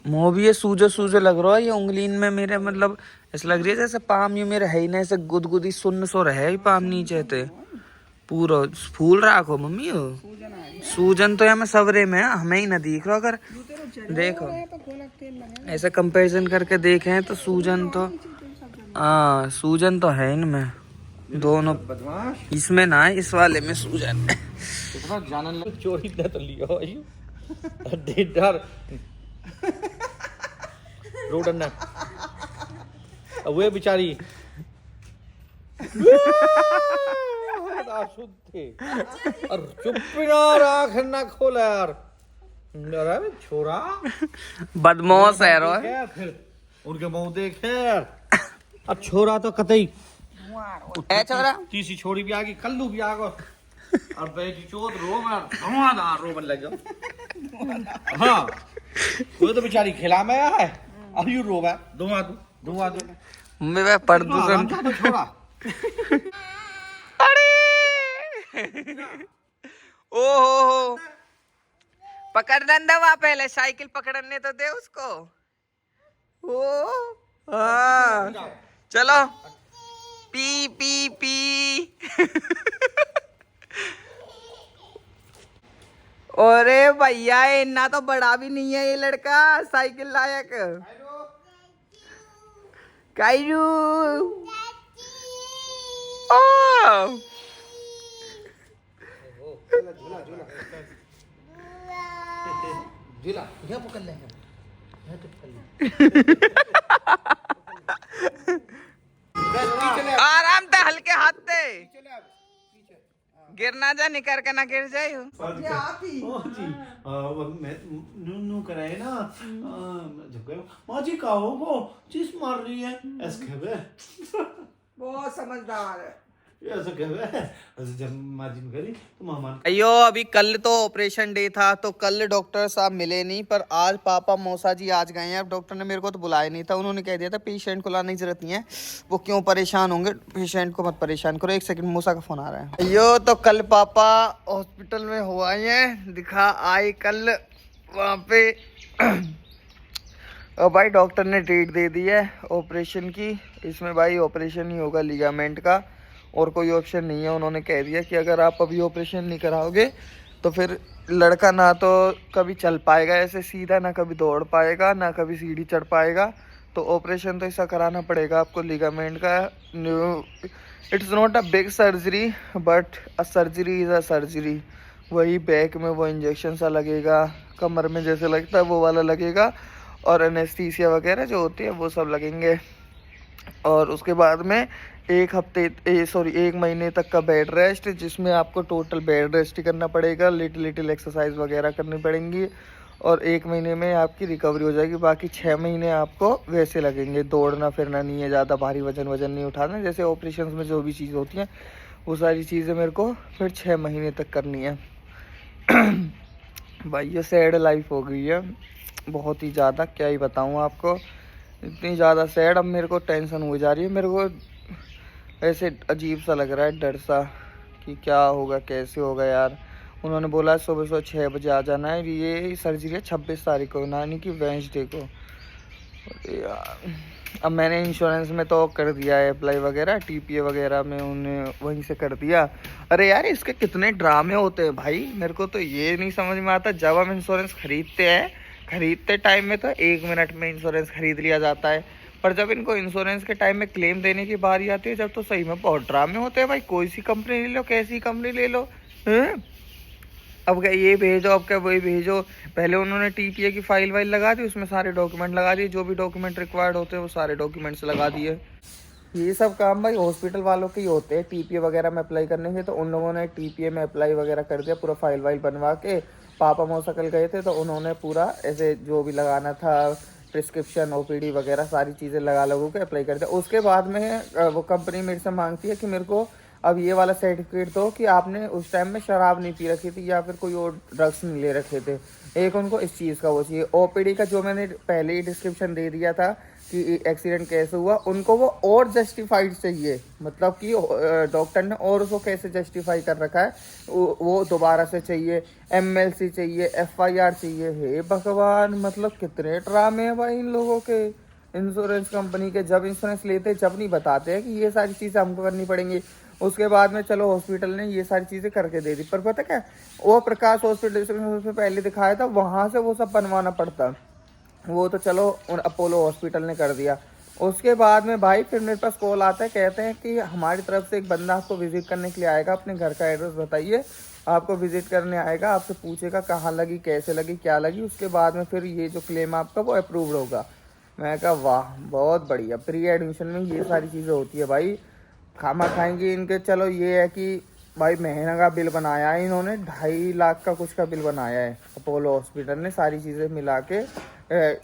मुँह भी ये सूजो सूजो लग रहा है, ये उंगलीन में मेरे मतलब ऐसा लग रही है जैसे पाम यू मेरे है ही ना, ऐसे गुदगुदी सुन्न सो रहे पाम नीचे थे पूरा फूल राखो मम्मी हो। सूजन तो यहाँ सवरे में हमें ही ना दिख रहा, अगर देखो ऐसा कंपैरिजन करके देखें तो सूजन तो हाँ सूजन तो है इनमें दोनों, इसमें ना इस वाले में सूजन चोरी तो लियो रोडन वे बेचारी और चुप यार आँख ना खोल यार, अरे छोरा बदमाश है रो फिर उनके मुंह देखे अब छोरा तो कतई ए छोरा तीसरी छोरी भी आ गई, कल्लू भी आ गो और बेटी चोत रो मार धुआंधार रो बन लग जाओ। हाँ वो तो बेचारी खिला में है अब यू रो धुआं धुआं मैं प्रदूषण छोरा ओहो पकड़ दंडा वहाँ पहले साइकिल पकड़ने तो दे उसको। ओ हाँ चलो पी पी पी अरे भैया इतना तो बड़ा भी नहीं है ये लड़का साइकिल लायक। कायरू ओ झूला ये पकड़ लेंगे आराम से हल्के हाथ से गिरना जा निकर के ना गिर जाए नू कराए ना माँ जी का हो वो चीज मार रही है ऐसे बहुत समझदार है ऐसा जब मार्जिन करी तो मामा अयो अभी कल तो ऑपरेशन डे था तो कल डॉक्टर साहब मिले नहीं, पर आज पापा मौसा जी आज गए हैं। अब डॉक्टर ने मेरे को तो बुलाया नहीं था, उन्होंने कह दिया था पेशेंट को लाने की जरूरत नहीं है, वो क्यों परेशान होंगे, पेशेंट को मत परेशान करो। एक सेकंड मौसा का फोन आ रहा है। अयो तो कल पापा हॉस्पिटल में हो आए हैं, दिखा आए कल वहाँ पे और भाई डॉक्टर ने डेट दे दी है ऑपरेशन की, इसमें भाई ऑपरेशन ही होगा लिगामेंट का और कोई ऑप्शन नहीं है। उन्होंने कह दिया कि अगर आप अभी ऑपरेशन नहीं कराओगे तो फिर लड़का ना तो कभी चल पाएगा ऐसे सीधा, ना कभी दौड़ पाएगा, ना कभी सीढ़ी चढ़ पाएगा, तो ऑपरेशन तो ऐसा कराना पड़ेगा आपको लिगामेंट का। It's not a big surgery but a surgery is a surgery. वही बैक में वो इंजेक्शन सा लगेगा, कमर में जैसे लगता है वो वाला लगेगा, और एनेस्थीसिया वगैरह जो होती है वो सब लगेंगे। और उसके बाद में एक महीने तक का बेड रेस्ट, जिसमें आपको टोटल बेड रेस्ट ही करना पड़ेगा, लिटिल एक्सरसाइज वगैरह करनी पड़ेंगी, और 1 महीने में आपकी रिकवरी हो जाएगी। बाकी 6 महीने आपको वैसे लगेंगे, दौड़ना फिरना नहीं है, ज़्यादा भारी वजन नहीं उठाना, जैसे ऑपरेशन में जो भी चीज़ होती हैं वो सारी चीज़ें मेरे को फिर 6 महीने तक करनी है। भाई ये सैड लाइफ हो गई है बहुत ही ज़्यादा, क्या ही बताऊँ आपको, इतनी ज़्यादा सैड। अब मेरे को टेंशन हो जा रही है, मेरे को ऐसे अजीब सा लग रहा है, डर सा कि क्या होगा कैसे होगा यार। उन्होंने बोला सुबह 6 बजे आ जाना है, ये सर्जरी है 26 तारीख को, यानी कि वेंसडे को। यार अब मैंने इंश्योरेंस में तो कर दिया है अप्लाई वगैरह, टीपीए वगैरह में उन्हें वहीं से कर दिया। अरे यार इसके कितने ड्रामे होते हैं भाई, मेरे को तो ये नहीं समझ में आता। जब हम इंश्योरेंस खरीदते टाइम में तो 1 मिनट में इंश्योरेंस खरीद लिया जाता है, पर जब इनको इंश्योरेंस के टाइम में क्लेम देने की बारी आती है जब, तो सही में बहुत ड्रामे होते हैं भाई। कोई सी कंपनी ले लो, कैसी कंपनी ले लो, अब क्या ये भेजो, अब क्या वही भेजो। पहले उन्होंने टीपीए की फाइल वाइल लगा दी, उसमें सारे डॉक्यूमेंट लगा दिए, जो भी डॉक्यूमेंट रिक्वायर्ड होते हैं वो सारे डॉक्यूमेंट्स लगा दिए। ये सब काम भाई हॉस्पिटल वालों के ही होते हैं, टीपीए वगैरह में अप्लाई करने के। तो उन लोगों ने टीपीए में अप्लाई वगैरह कर दिया, पूरा फाइल वाइल बनवा के। पापा मौसा कल गए थे तो उन्होंने पूरा ऐसे जो भी लगाना था, प्रिस्क्रिप्शन ओपीडी वगैरह सारी चीज़ें लगा के अप्लाई कर दिया। उसके बाद में वो कंपनी मेरे से मांगती है कि मेरे को अब ये वाला सर्टिफिकेट दो कि आपने उस टाइम में शराब नहीं पी रखी थी या फिर कोई और ड्रग्स नहीं ले रखे थे। एक उनको इस चीज़ का वो चाहिए। ओपीडी का जो मैंने पहले ही डिस्क्रिप्शन दे दिया था कि एक्सीडेंट कैसे हुआ, उनको वो और जस्टिफाइड चाहिए, मतलब कि डॉक्टर ने और उसको कैसे जस्टिफाई कर रखा है वो दोबारा से चाहिए, MLC चाहिए, FIR चाहिए। हे भगवान, मतलब कितने ड्रामे हैं भाई इन लोगों के। इंश्योरेंस कंपनी के जब इंश्योरेंस लेते जब नहीं बताते हैं कि ये सारी चीज़ें हमको करनी पड़ेंगी, उसके बाद में चलो हॉस्पिटल ने ये सारी चीज़ें करके दे दी। पर पता क्या, वो प्रकाश हॉस्पिटल से पहले दिखाया था, वहाँ से वो सब बनवाना पड़ता। वो तो चलो उन अपोलो हॉस्पिटल ने कर दिया। उसके बाद में भाई फिर मेरे पास कॉल आता है, कहते हैं कि हमारी तरफ से एक बंदा आपको विजिट करने के लिए आएगा, अपने घर का एड्रेस बताइए, आपको विजिट करने आएगा, आपसे पूछेगा कहाँ लगी, कैसे लगी, क्या लगी, उसके बाद में फिर ये जो क्लेम आपका वो अप्रूव्ड होगा। मैं कहा वाह बहुत बढ़िया, प्री एडमिशन में ये सारी चीज़ें होती है भाई। खामा खाएंगे इनके। चलो ये है कि भाई महीना का बिल बनाया है इन्होंने, 2.5 लाख का कुछ का बिल बनाया है अपोलो हॉस्पिटल ने, सारी चीज़ें मिला के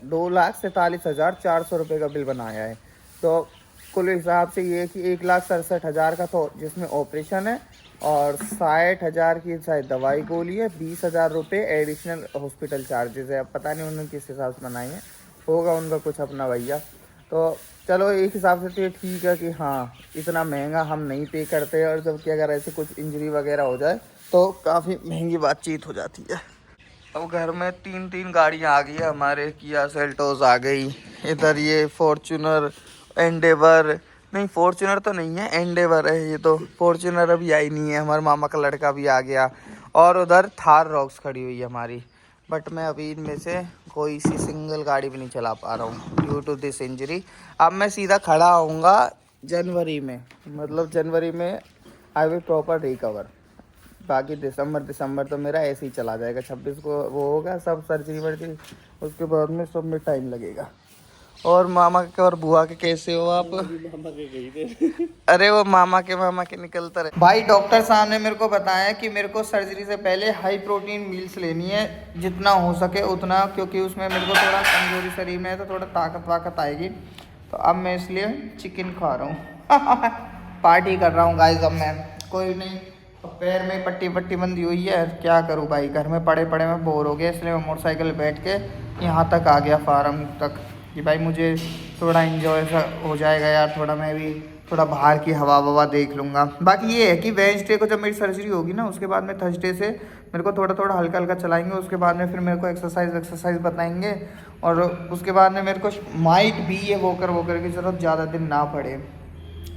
2,47,400 रुपये का बिल बनाया है। तो कुल हिसाब से ये कि 1,67,000 का तो जिसमें ऑपरेशन है, और 60,000 की शायद दवाई गोली है, 20,000 रुपये एडिशनल हॉस्पिटल चार्जेस है। अब पता नहीं उन्होंने किस हिसाब से बनाई है, होगा उनका कुछ अपना भैया। तो चलो एक हिसाब से तो ये ठीक है कि हाँ इतना महंगा हम नहीं पे करते, और जब कि अगर ऐसे कुछ इंजरी वगैरह हो जाए तो काफ़ी महंगी बातचीत हो जाती है। अब घर में 3 गाड़ियाँ आ गई है हमारे, किया सेल्टोस आ गई, इधर ये फॉर्च्यूनर, एंडेवर, नहीं फॉर्च्यूनर तो नहीं है, एंडेवर है ये तो, फॉर्च्यूनर अभी आई नहीं है, हमारे मामा का लड़का भी आ गया, और उधर थार रॉक्स खड़ी हुई है हमारी। बट मैं अभी इनमें से कोई सी सिंगल गाड़ी भी नहीं चला पा रहा हूँ ड्यू टू दिस इंजरी। अब मैं सीधा खड़ा होऊंगा जनवरी में, मतलब जनवरी में आई विल प्रॉपर रिकवर। बाकी दिसंबर तो मेरा ऐसे ही चला जाएगा। 26 को वो होगा सब सर्जरी वर्जरी, उसके बाद में सब में टाइम लगेगा। और मामा के और बुआ के कैसे हो आप? अरे वो मामा के निकलता रहे। भाई डॉक्टर साहब ने मेरे को बताया कि मेरे को सर्जरी से पहले हाई प्रोटीन मील्स लेनी है, जितना हो सके उतना, क्योंकि उसमें मेरे को थोड़ा कमजोरी शरीर में है, तो थोड़ा ताकत वाकत आएगी। तो अब मैं इसलिए चिकन खा रहा हूँ पार्टी कर रहा हूँ गाइस। अब मैं कोई नहीं, पैर में पट्टी बंधी हुई है, क्या करूँ भाई, घर में पड़े मैं बोर हो गया, इसलिए मैं मोटरसाइकिल बैठ के यहाँ तक आ गया फार्म तक, कि भाई मुझे थोड़ा एंजॉय सा हो जाएगा यार, थोड़ा मैं भी थोड़ा बाहर की हवा देख लूँगा। बाकी ये है कि वेडनेसडे को जब मेरी सर्जरी होगी ना, उसके बाद में थर्सडे से मेरे को थोड़ा हल्का चलाएंगे, उसके बाद में फिर मेरे को एक्सरसाइज बताएंगे, और उसके बाद में मेरे को माइट भी ये वॉकर की ज़रूरत ज़्यादा दिन ना पड़े।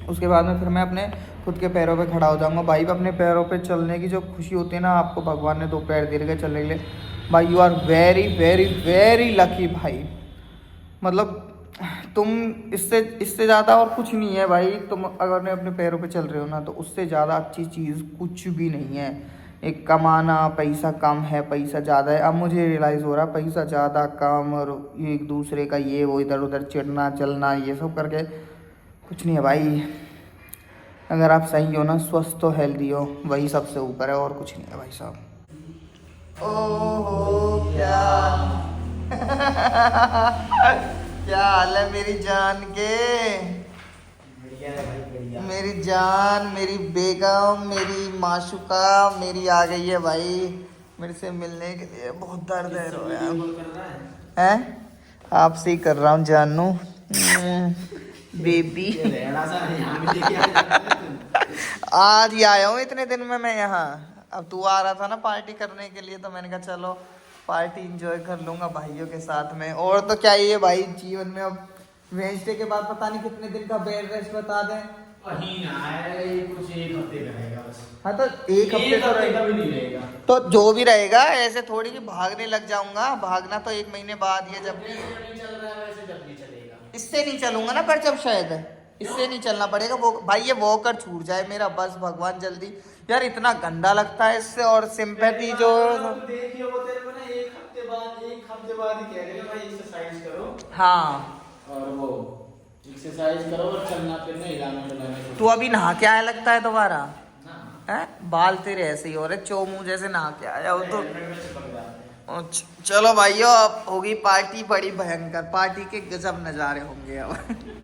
उसके बाद में फिर मैं अपने खुद के पैरों पे खड़ा हो जाऊंगा। भाई अपने पैरों पे चलने की जो खुशी होती है ना, आपको भगवान ने 2 पैर दे रखे चलने के लिए, भाई you are very very very lucky भाई। मतलब तुम इससे ज़्यादा और कुछ नहीं है भाई। तुम अगर अपने पैरों पे चल रहे हो ना, तो उससे ज़्यादा अच्छी चीज़ कुछ भी नहीं है। एक कमाना, पैसा कम है, पैसा ज़्यादा है, अब मुझे रियलाइज़ हो रहा है पैसा ज़्यादा कम और एक दूसरे का ये वो इधर उधर चिढ़ना चलना, ये सब करके कुछ नहीं है भाई। अगर आप सही हो ना, स्वस्थ हो, हेल्दी हो, वही सबसे ऊपर है, और कुछ नहीं है भाई साहब। ओहो क्या क्या हाल है मेरी जान के? मेरी जान, मेरी बेगम, मेरी माशुका मेरी आ गई है भाई मेरे से मिलने के लिए। बहुत दर्द है रो यार। हैं? आपसे ही कर रहा हूँ जानू बेबी। आज ही आया हूँ इतने दिन में मैं यहाँ। अब तू आ रहा था ना पार्टी करने के लिए, तो मैंने कहा चलो पार्टी एंजॉय कर लूँगा भाइयों के साथ में। और तो क्या ही है भाई जीवन में, अब वेडनेसडे के बाद पता नहीं कितने दिन का बेड रेस्ट बता दें। कुछ 1 हफ्ते रहेगा बस। हाँ तो 1 हफ्ते तो रहेगा भी नहीं रहेगा, तो जो भी रहेगा, ऐसे थोड़ी कि भागने लग जाऊंगा। भागना तो 1 महीने बाद ही, जब नहीं चल रहा है वैसे जब भी चलेगा। इससे नहीं चलूंगा ना, पर जब शायद इससे नहीं चलना पड़ेगा वो भाई, ये वॉकर छूट जाए मेरा बस भगवान जल्दी। यार इतना गंदा लगता है इससे, और सिंपैथी जो देखिए वो तेरे को ना 1 हफ्ते बाद ही कह रहे भाई एक्सरसाइज करो। हाँ, और वो एक्सरसाइज करो और चलना फिरना, हिलाना डुलाना। तू अभी नहा के आया लगता है दोबारा है? बाल तेरे ऐसे ही हो रहे, चोमू जैसे नहा के आया हो तो। चलो भाइयों, अब होगी पार्टी बड़ी भयंकर, पार्टी के गजब नज़ारे होंगे अब।